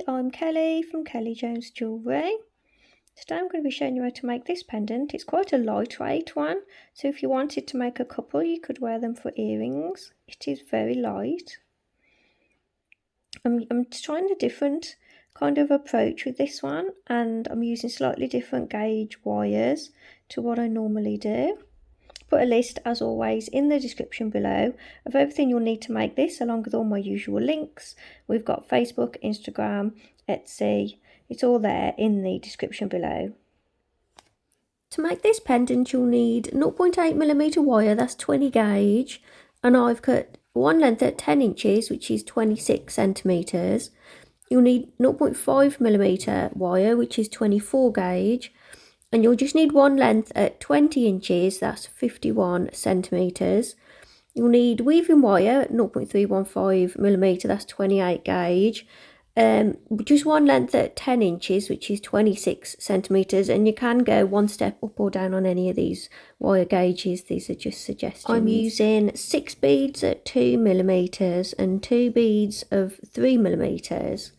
I'm Kelly from Kelly Jewellery. Today I'm going to be showing you how to make this pendant. It's quite a lightweight one, so if you wanted to make a couple you could wear them for earrings. It is very light. I'm trying a different kind of approach with this one, and I'm using slightly different gauge wires to what I normally do. Put a list, as always, in the description below of everything you'll need to make this, along with all my usual links. We've got Facebook, Instagram, Etsy. It's all there in the description below. To make this pendant, you'll need 0.8mm wire, that's 20 gauge, and I've cut one length at 10 inches, which is 26 centimetres. You'll need 0.5mm wire, which is 24 gauge. And you'll just need one length at 20 inches, that's 51 centimetres. You'll need weaving wire at 0.315mm, that's 28 gauge. Just one length at 10 inches, which is 26 centimetres, and you can go one step up or down on any of these wire gauges. These are just suggestions. I'm using 6 beads at 2mm and 2 beads of 3mm.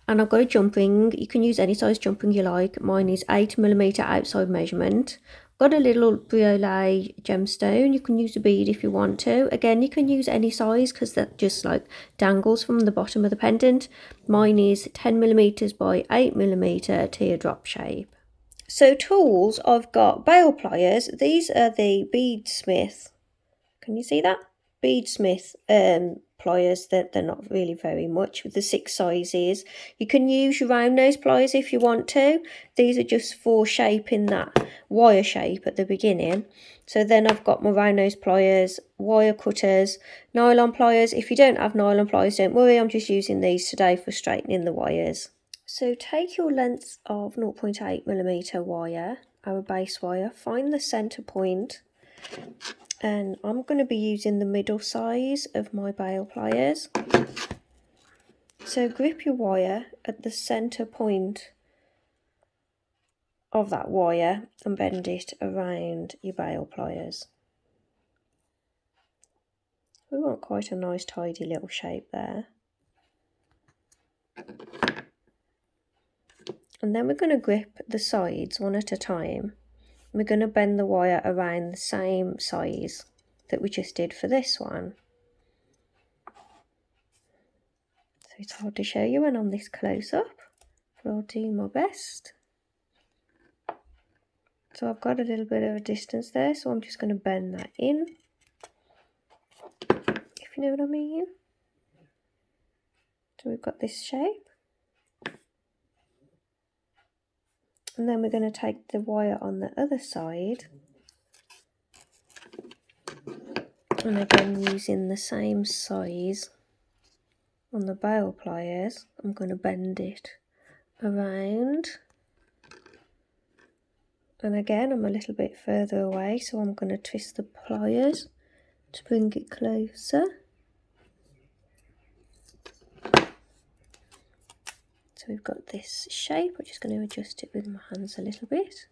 And I've got a jump ring. You can use any size jump ring you like. Mine is 8mm outside measurement. I've got a little Briolette gemstone. You can use a bead if you want to. Again, you can use any size because that just like dangles from the bottom of the pendant. Mine is 10mm by 8mm teardrop shape. So tools, I've got bail pliers. These are the Beadsmith. Can you see that? Beadsmith pliers. They're not really very much with the 6 sizes. You can use your round nose pliers if you want to. These are just for shaping that wire shape at the beginning. So then I've got my round nose pliers, wire cutters, nylon pliers. If you don't have nylon pliers, don't worry, I'm just using these today for straightening the wires. So take your length of 0.8mm wire, our base wire, find the centre point, and I'm going to be using the middle size of my bail pliers. So grip your wire at the centre point of that wire and bend it around your bail pliers. We want quite a nice tidy little shape there. And then we're going to grip the sides one at a time. We're going to bend the wire around the same size that we just did for this one. So it's hard to show you when I'm this close up, but I'll do my best. So I've got a little bit of a distance there, so I'm just going to bend that in, if you know what I mean. So we've got this shape. And then we're going to take the wire on the other side, and again using the same size on the bail pliers, I'm going to bend it around. And again, I'm a little bit further away, so I'm going to twist the pliers to bring it closer. So we've got this shape. I'm just going to adjust it with my hands a little bit.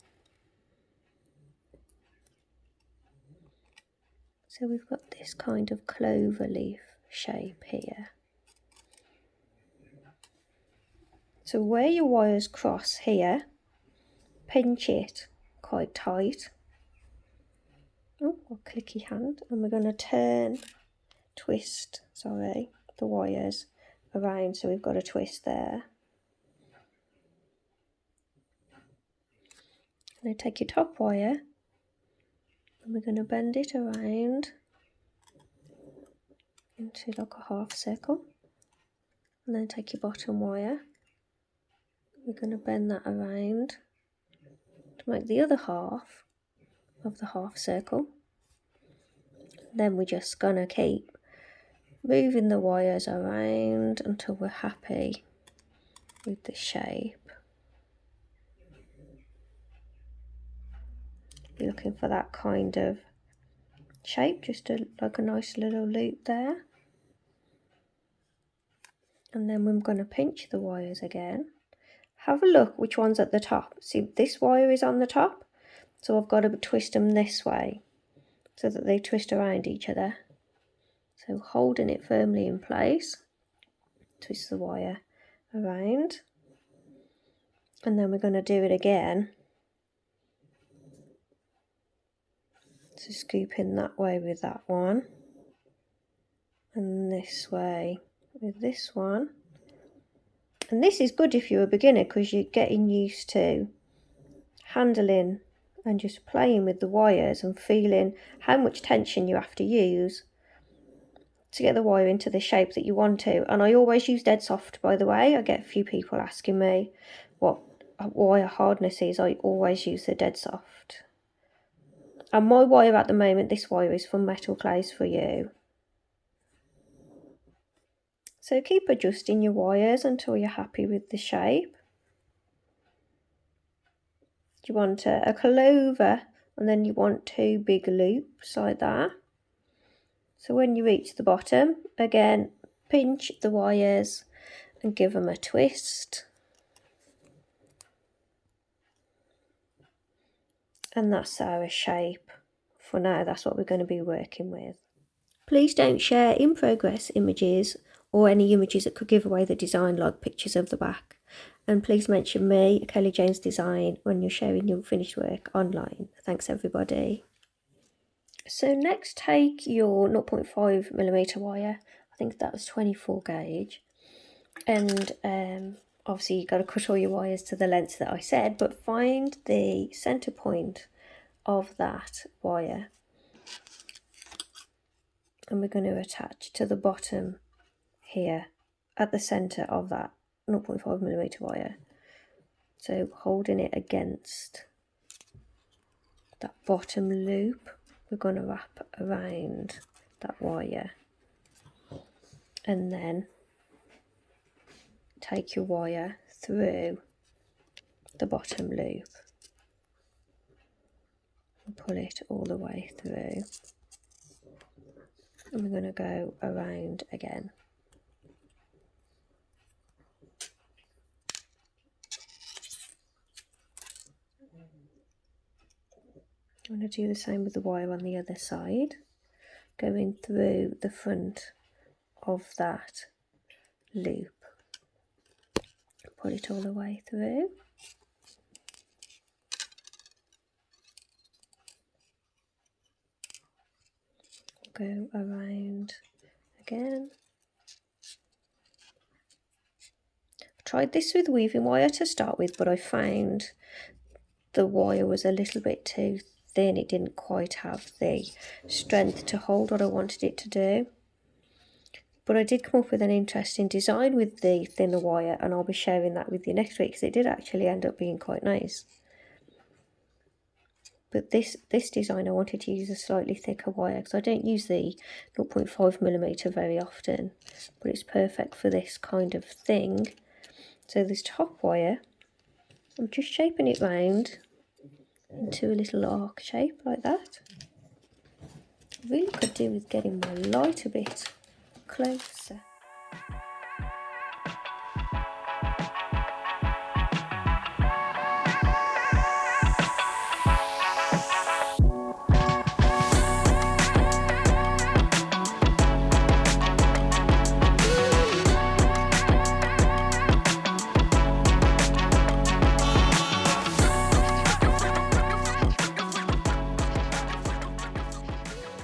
So we've got this kind of clover leaf shape here. So where your wires cross here, pinch it quite tight. Oh, a clicky hand. And we're going to twist the wires around, so we've got a twist there. Now take your top wire and we're going to bend it around into like a half circle, and then take your bottom wire. We're going to bend that around to make the other half of the half circle. Then we're just going to keep moving the wires around until we're happy with the shape. You're looking for that kind of shape, just like a nice little loop there. And then we're going to pinch the wires again. Have a look which one's at the top. See, this wire is on the top, so I've got to twist them this way so that they twist around each other. So holding it firmly in place, twist the wire around, and then we're going to do it again. So scoop in that way with that one, and this way with this one. And this is good if you're a beginner, because you're getting used to handling and just playing with the wires and feeling how much tension you have to use to get the wire into the shape that you want to. And I always use dead soft, by the way. I get a few people asking me what wire hardness is. I always use the dead soft. And my wire at the moment, this wire is from Metal Clays For You. So keep adjusting your wires until you're happy with the shape. You want a clover, and then you want 2 big loops like that. So when you reach the bottom, again, pinch the wires and give them a twist. And that's our shape. For now, that's what we're going to be working with. Please don't share in progress images or any images that could give away the design, like pictures of the back. And please mention me, Kelly James Design, when you're sharing your finished work online. Thanks everybody. So next, take your 0.5mm wire, I think that was 24 gauge, and obviously you've got to cut all your wires to the length that I said, but find the centre point of that wire, and we're going to attach to the bottom here at the centre of that 0.5mm wire. So holding it against that bottom loop, we're going to wrap around that wire, and then take your wire through the bottom loop and pull it all the way through, and we're going to go around again. I'm going to do the same with the wire on the other side, going through the front of that loop, pull it all the way through. Go around again. I tried this with weaving wire to start with, but I found the wire was a little bit too thin. It didn't quite have the strength to hold what I wanted it to do. But I did come up with an interesting design with the thinner wire, and I'll be sharing that with you next week, because it did actually end up being quite nice. But this design, I wanted to use a slightly thicker wire, because I don't use the 0.5mm very often, but it's perfect for this kind of thing. So this top wire, I'm just shaping it round into a little arc shape like that. I really could do with getting my light a bit closer.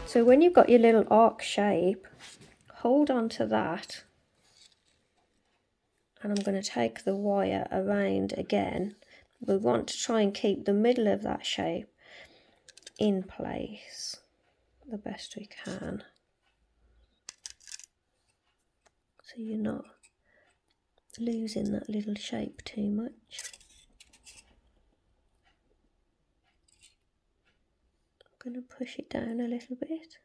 So when you've got your little arc shape, hold on to that, and I'm going to take the wire around again. We want to try and keep the middle of that shape in place the best we can, so you're not losing that little shape too much. I'm going to push it down a little bit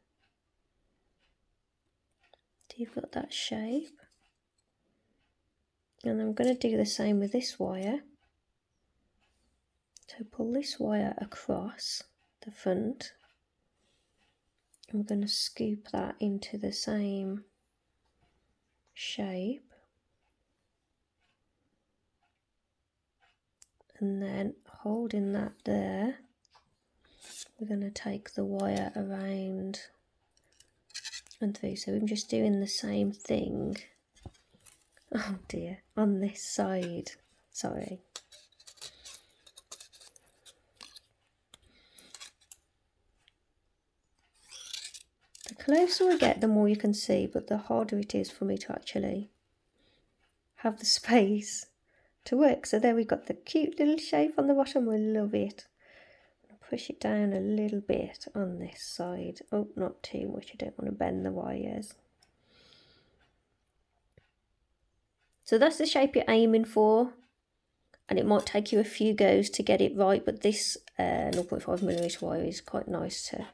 till you've got that shape, and I'm going to do the same with this wire. So pull this wire across the front, and we're going to scoop that into the same shape, and then holding that there, we're going to take the wire around and through. So I'm just doing the same thing Oh dear, on this side, sorry. The closer we get, the more you can see, but the harder it is for me to actually have the space to work. So there we've got the cute little shape on the bottom. We love it. Push it down a little bit on this side. Oh, not too much. I don't want to bend the wires. So that's the shape you're aiming for, and it might take you a few goes to get it right, but this 0.5mm wire is quite nice to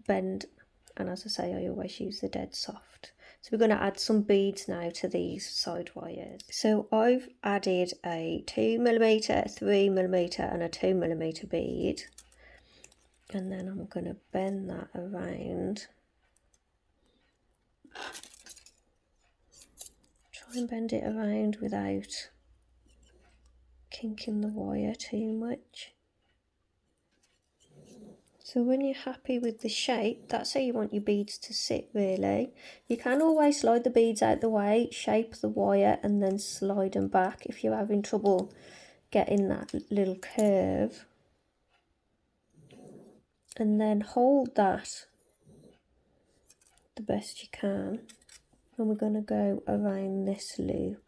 bend, and as I say, I always use the dead soft. So we're going to add some beads now to these side wires. So I've added a 2mm, a 3mm and a 2mm bead, and then I'm going to bend that around. Try and bend it around without kinking the wire too much. So when you're happy with the shape, that's how you want your beads to sit really. You can always slide the beads out the way, shape the wire and then slide them back if you're having trouble getting that little curve. And then hold that the best you can. And we're going to go around this loop.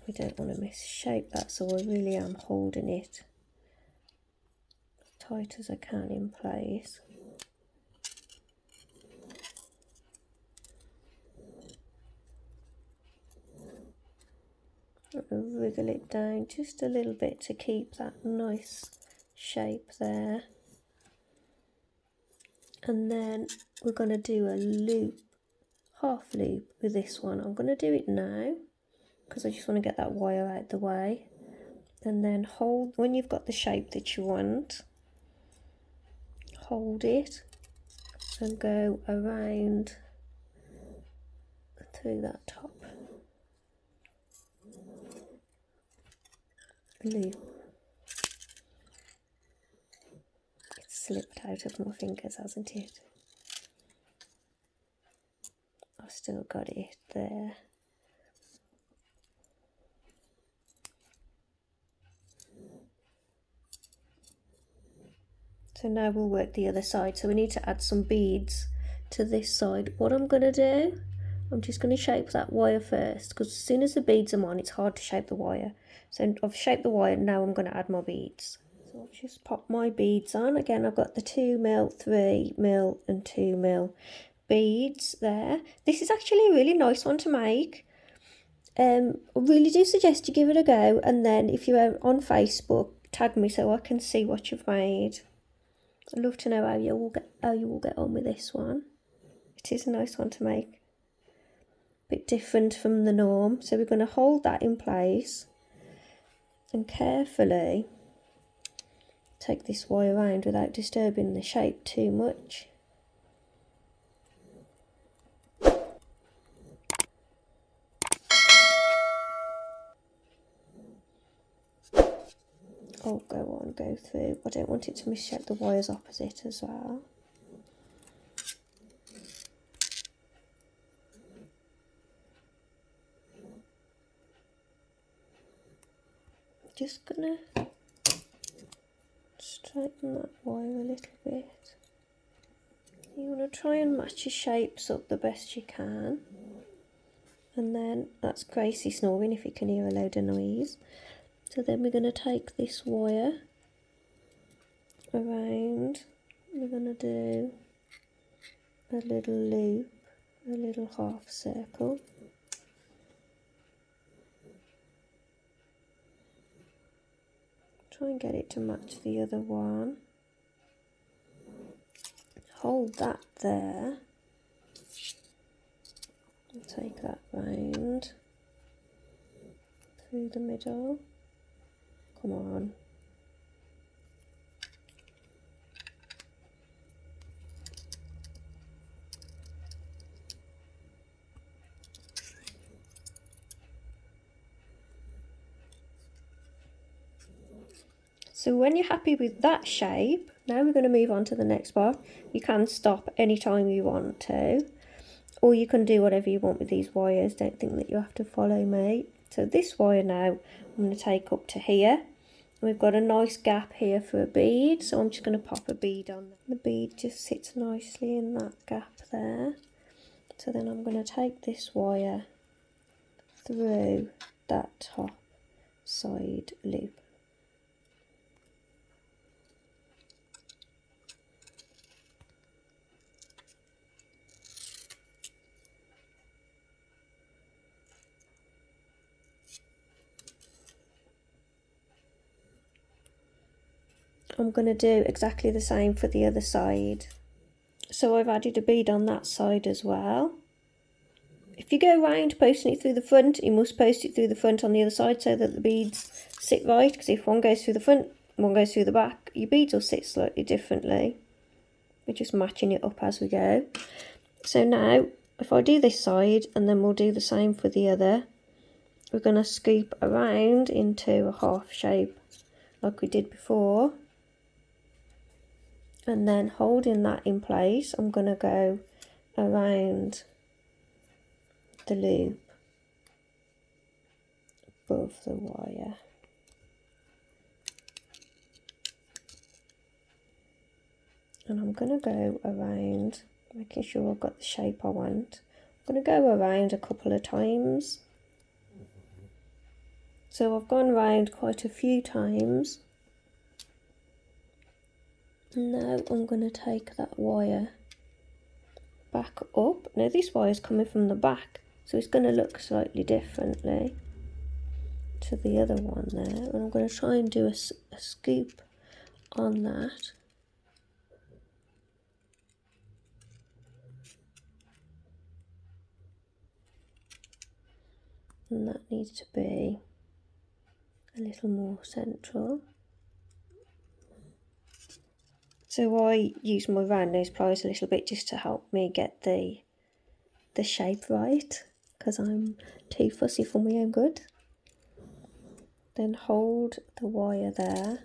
We don't want to misshape that, so I really am holding it as tight as I can in place. I'll wriggle it down just a little bit to keep that nice shape there. And then we're going to do a loop, half loop with this one. I'm going to do it now because I just want to get that wire out the way. And then hold, when you've got the shape that you want, hold it and go around through that top loop. It's slipped out of my fingers, hasn't it? I've still got it there. So now we'll work the other side. So we need to add some beads to this side. What I'm going to do, I'm just going to shape that wire first, because as soon as the beads are on, it's hard to shape the wire. So I've shaped the wire, now I'm going to add my beads. So I'll just pop my beads on. Again, I've got the 2mm, 3mm and 2mm beads there. This is actually a really nice one to make. I really do suggest you give it a go, and then if you're on Facebook, tag me so I can see what you've made. I'd love to know how you all get on with this one. It is a nice one to make. A bit different from the norm. So we're going to hold that in place and carefully take this wire around without disturbing the shape too much. Oh, go through. I don't want it to misshape the wires opposite as well. Just gonna straighten that wire a little bit. You want to try and match your shapes up the best you can. And then that's Gracie snoring if you can hear a load of noise. So then we're going to take this wire around, we're going to do a little loop, a little half circle. Try and get it to match the other one. Hold that there. And take that round through the middle. Come on. So when you're happy with that shape, now we're going to move on to the next part. You can stop anytime you want to. or you can do whatever you want with these wires. Don't think that you have to follow me. So this wire now I'm going to take up to here. We've got a nice gap here for a bead, so I'm just going to pop a bead on. The bead just sits nicely in that gap there. So then I'm going to take this wire through that top side loop. I'm going to do exactly the same for the other side. So I've added a bead on that side as well. If you go round posting it through the front, you must post it through the front on the other side so that the beads sit right, because if one goes through the front, one goes through the back, your beads will sit slightly differently. We're just matching it up as we go. So now, if I do this side, and then we'll do the same for the other, we're going to scoop around into a half shape like we did before. And then holding that in place, I'm going to go around the loop above the wire. And I'm going to go around, making sure I've got the shape I want. I'm going to go around a couple of times. So I've gone around quite a few times. Now I'm going to take that wire back up. Now this wire is coming from the back, so it's going to look slightly differently to the other one there. And I'm going to try and do a scoop on that. And that needs to be a little more central. So I use my round nose pliers a little bit just to help me get the shape right, because I'm too fussy for my own good. Then hold the wire there,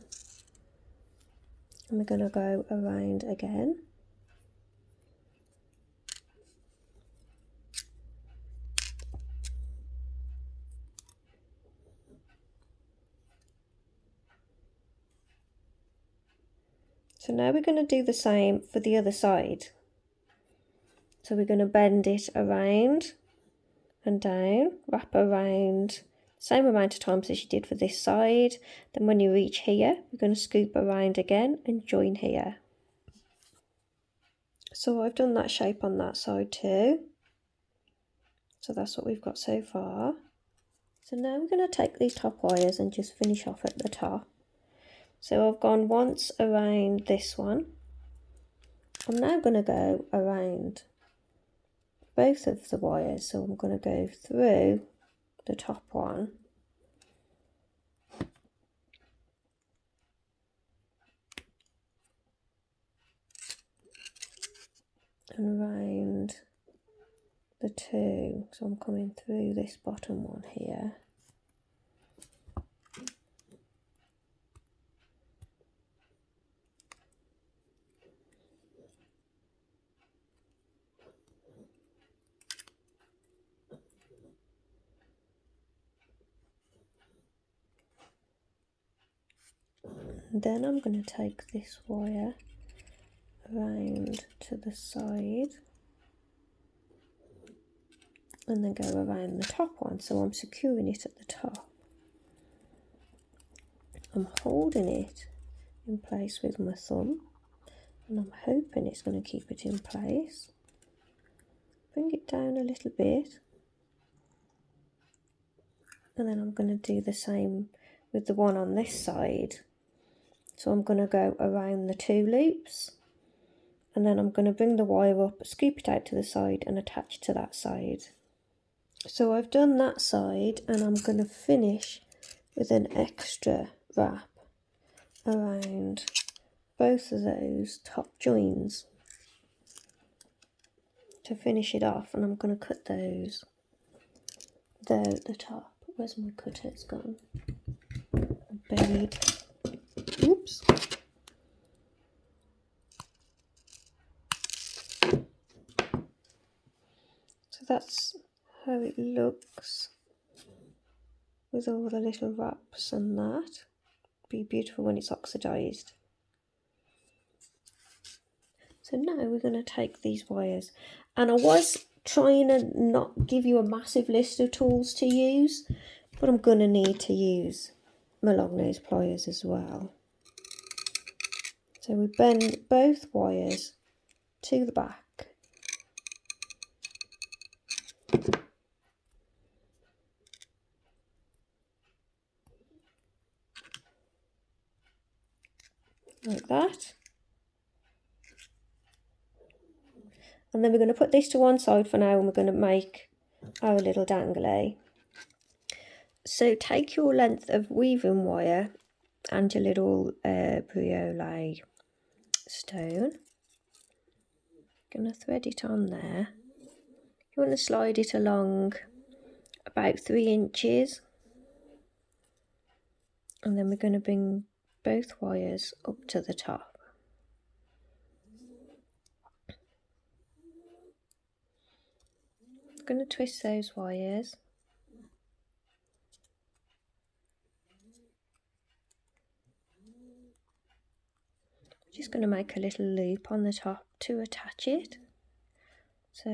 and we're going to go around again. So now we're going to do the same for the other side. So we're going to bend it around and down, wrap around same amount of times as you did for this side. Then when you reach here, we're going to scoop around again and join here. So I've done that shape on that side too. So that's what we've got so far. So now we're going to take these top wires and just finish off at the top. So I've gone once around this one. I'm now going to go around both of the wires. So I'm going to go through the top one. And around the two. So I'm coming through this bottom one here. And then I'm going to take this wire around to the side and then go around the top one. So I'm securing it at the top. I'm holding it in place with my thumb, and I'm hoping it's going to keep it in place. Bring it down a little bit, and then I'm going to do the same with the one on this side. So I'm going to go around the two loops, and then I'm going to bring the wire up, scoop it out to the side and attach to that side. So I've done that side, and I'm going to finish with an extra wrap around both of those top joins to finish it off. And I'm going to cut those there at the top. Where's my cutter? It's gone. Buried. Oops. So that's how it looks with all the little wraps and that. Be beautiful when it's oxidised. So now we're going to take these wires, and I was trying to not give you a massive list of tools to use, but I'm going to need to use my long nose pliers as well. So we bend both wires to the back. Like that. And then we're going to put this to one side for now, and we're going to make our little dangly. So take your length of weaving wire and your little Briolette stone. Going to thread it on there. You want to slide it along about 3 inches, and then we're going to bring both wires up to the top. I'm going to twist those wires. Just going to make a little loop on the top to attach it. So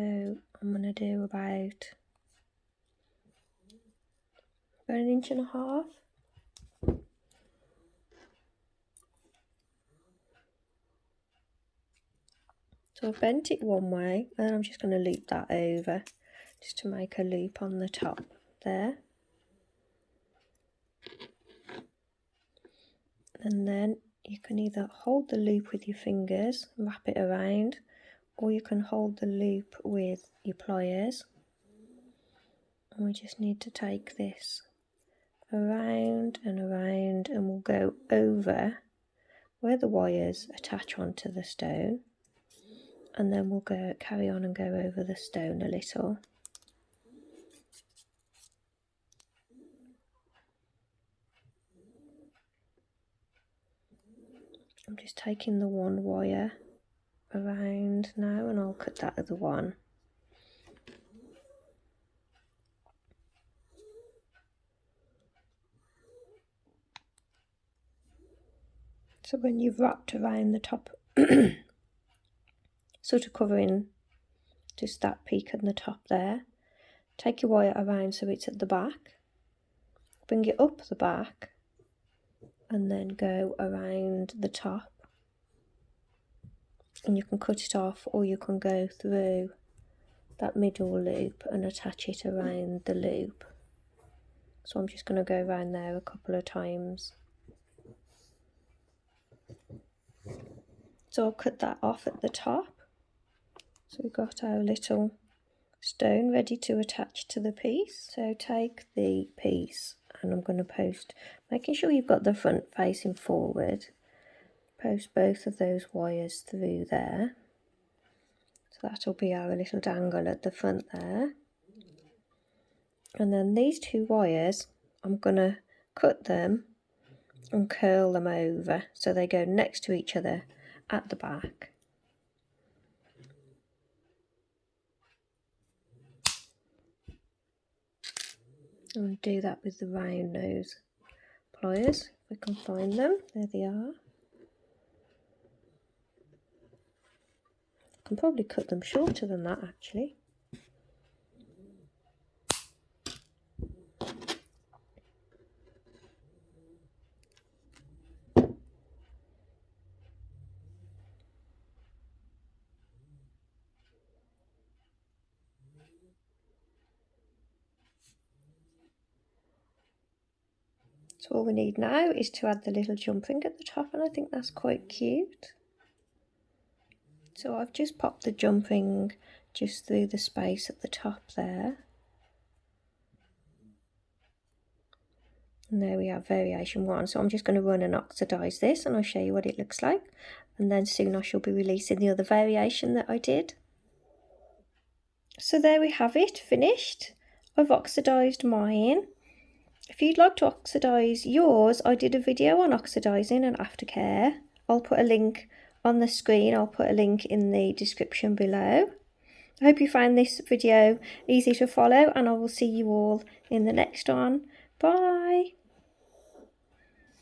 I'm going to do about 1.5 inches. So I've bent it one way, and then I'm just going to loop that over just to make a loop on the top there. And then you can either hold the loop with your fingers, wrap it around, or you can hold the loop with your pliers. And we just need to take this around and around, and we'll go over where the wires attach onto the stone, and then we'll carry on and go over the stone a little. I'm just taking the one wire around now, and I'll cut that other one. So when you've wrapped around the top, sort of covering just that peak at the top there, take your wire around so it's at the back, bring it up the back, and then go around the top. And you can cut it off, or you can go through that middle loop and attach it around the loop. So I'm just going to go around there a couple of times. So I'll cut that off at the top. So we've got our little stone ready to attach to the piece. So take the piece, and I'm going to post, making sure you've got the front facing forward, post both of those wires through there. So that'll be our little dangle at the front there. And then these 2 wires, I'm going to cut them and curl them over so they go next to each other at the back. And do that with the round nose pliers, if we can find them. There they are. I can probably cut them shorter than that actually. So all we need now is to add the little jumping at the top, and I think that's quite cute. So I've just popped the jumping just through the space at the top there. And there we have variation 1. So I'm just going to run and oxidise this, and I'll show you what it looks like. And then soon I shall be releasing the other variation that I did. So there we have it, finished. I've oxidised mine. If you'd like to oxidise yours, I did a video on oxidising and aftercare. I'll put a link on the screen, I'll put a link in the description below. I hope you found this video easy to follow, and I will see you all in the next one. Bye!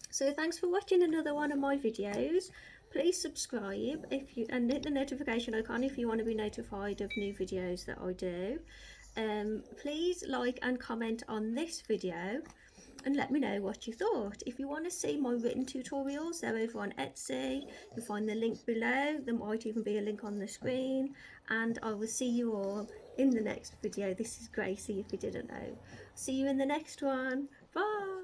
So thanks for watching another one of my videos. Please subscribe and hit the notification icon if you want to be notified of new videos that I do. Please like and comment on this video and let me know what you thought. If you want to see my written tutorials, they're over on Etsy. You'll find the link below. There might even be a link on the screen. And I will see you all in the next video. This is Gracie, if you didn't know. See you in the next one. Bye!